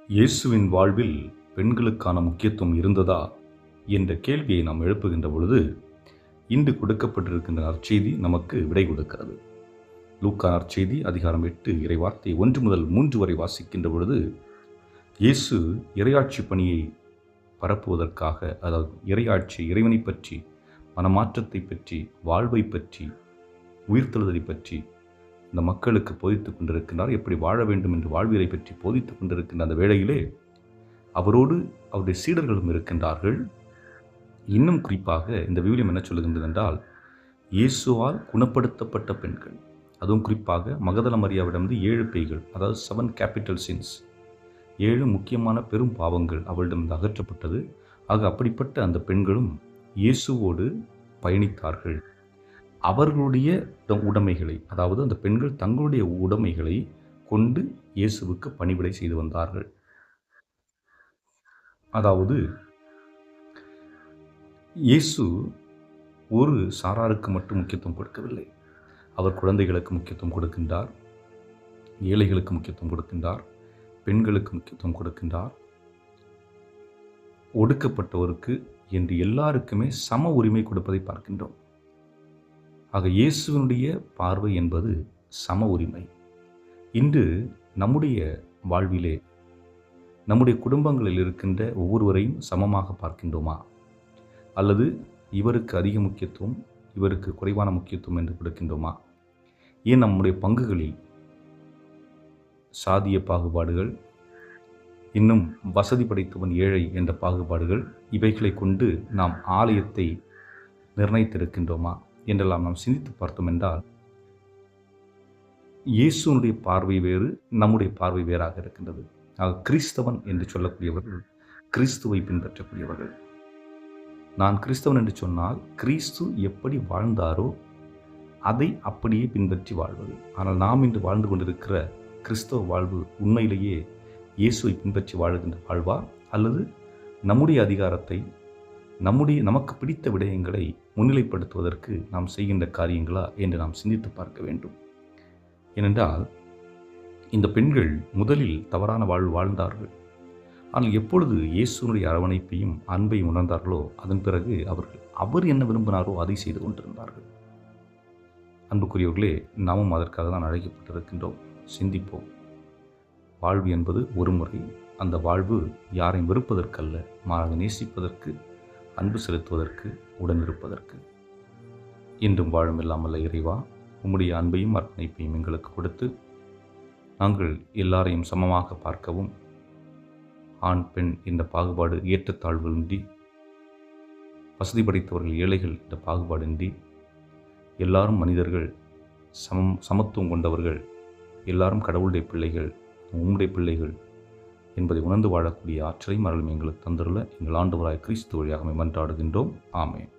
இயேசுவின் வாழ்வில் பெண்களுக்கான முக்கியத்துவம் இருந்ததா என்ற கேள்வியை நாம் எழுப்புகின்ற பொழுது, இன்று கொடுக்கப்பட்டிருக்கின்ற நற்செய்தி நமக்கு விடை கொடுக்கிறது. லூக்கா நற்செய்தி அதிகாரம் 8 இறைவார்த்தை 1 முதல் 3 வரை வாசிக்கின்ற பொழுது, இயேசு இறையாட்சி பணியை பரப்புவதற்காக, அதாவது இறையாட்சி, இறைவனை பற்றி, மனமாற்றத்தை பற்றி, வாழ்வை பற்றி, உயிர்த்தெழுதலை பற்றி இந்த மக்களுக்கு போதித்துக் கொண்டிருக்கின்றார். எப்படி வாழ வேண்டும் என்று வாழ்வியலை பற்றி போதித்துக் கொண்டிருக்கின்ற அந்த வேளையிலே அவரோடு அவருடைய சீடர்களும் இருக்கின்றார்கள். இன்னும் குறிப்பாக இந்த விவிலியம் என்ன சொல்லுகின்றது என்றால், இயேசுவால் குணப்படுத்தப்பட்ட பெண்கள், அதுவும் குறிப்பாக மகதல மரியாவிடமிருந்து 7 பேய்கள், அதாவது 7 கேபிட்டல் சின்ஸ், 7 முக்கியமான பெரும் பாவங்கள் அவளிடமிருந்து அகற்றப்பட்டது. ஆக அப்படிப்பட்ட அந்த பெண்களும் இயேசுவோடு பயணித்தார்கள். அவர்களுடைய உடைமைகளை, அதாவது அந்த பெண்கள் தங்களுடைய உடைமைகளை கொண்டு இயேசுவுக்கு பணிவிடை செய்து வந்தார்கள். அதாவது இயேசு ஒரு சாராருக்கு மட்டும் முக்கியத்துவம் கொடுக்கவில்லை. அவர் குழந்தைகளுக்கு முக்கியத்துவம் கொடுக்கின்றார், ஏழைகளுக்கு முக்கியத்துவம் கொடுக்கின்றார், பெண்களுக்கு முக்கியத்துவம் கொடுக்கின்றார், ஒடுக்கப்பட்டவருக்கு என்று எல்லாருக்குமே சம உரிமை கொடுப்பதை பார்க்கின்றோம். ஆக இயேசுவினுடைய பார்வை என்பது சம உரிமை. இன்று நம்முடைய வாழ்விலே, நம்முடைய குடும்பங்களில் இருக்கின்ற ஒவ்வொருவரையும் சமமாக பார்க்கின்றோமா? அல்லது இவருக்கு அதிக முக்கியத்துவம், இவருக்கு குறைவான முக்கியத்துவம் என்று கொடுக்கின்றோமா? ஏன் நம்முடைய பங்குகளில் சாதிய பாகுபாடுகள், இன்னும் வசதி படைத்தவன் ஏழை என்ற பாகுபாடுகள், இவைகளை கொண்டு நாம் ஆலயத்தை நிர்ணயித்திருக்கின்றோமா என்றெல்லாம் நாம் சிந்தித்து பார்த்தோம் என்றால், இயேசுனுடைய பார்வை வேறு, நம்முடைய பார்வை வேறாக இருக்கின்றது. ஆக கிறிஸ்தவன் என்று சொல்லக்கூடியவர்கள் கிறிஸ்துவை பின்பற்றக்கூடியவர்கள். நான் கிறிஸ்தவன் என்று சொன்னால் கிறிஸ்து எப்படி வாழ்ந்தாரோ அதை அப்படியே பின்பற்றி வாழ்வது. ஆனால் நாம் இன்று வாழ்ந்து கொண்டிருக்கிற கிறிஸ்தவ வாழ்வு உண்மையிலேயே இயேசுவை பின்பற்றி வாழுகின்ற வாழ்வா, அல்லது நம்முடைய அதிகாரத்தை, நமக்கு பிடித்த விடயங்களை முன்னிலைப்படுத்துவதற்கு நாம் செய்கின்ற காரியங்களா என்று நாம் சிந்தித்து பார்க்க வேண்டும். ஏனென்றால் இந்த பெண்கள் முதலில் தவறான வாழ்வு வாழ்ந்தார்கள். ஆனால் எப்பொழுது இயேசுனுடைய அரவணைப்பையும் அன்பையும் உணர்ந்தார்களோ, அதன் பிறகு அவர் என்ன விரும்பினாரோ அதை செய்து கொண்டிருந்தார்கள். அன்புக்குரியவர்களே, நாமும் அதற்காக தான் அழைக்கப்பட்டிருக்கின்றோம். சிந்திப்போம். வாழ்வு என்பது ஒரு முறை. அந்த வாழ்வு யாரையும் வெறுப்பதற்கல்ல, மாறாக நேசிப்பதற்கு, அன்பு செலுத்துவதற்கு, உடனிருப்பதற்கு. இன்றும் வாழும் இல்லாமல்ல இறைவா, உம்முடைய அன்பையும் அர்ப்பணிப்பையும் எங்களுக்கு கொடுத்து, நாங்கள் எல்லாரையும் சமமாக பார்க்கவும், ஆண் பெண் என்ற பாகுபாடு, ஏற்றத்தாழ்வுகளின்றி, வசதி படைத்தவர்கள் ஏழைகள் என்ற பாகுபாடின்றி, எல்லாரும் மனிதர்கள், சமத்துவம் கொண்டவர்கள், எல்லாரும் கடவுளுடைய பிள்ளைகள், உம்முடைய பிள்ளைகள் என்பதை உணர்ந்து வாழக்கூடிய ஆற்றலையும் அருளும் எங்களுக்கு தந்துள்ள எங்கள் ஆண்டவராய் கிறிஸ்து வழியாக மன்றாடுகின்றோம். ஆமென்.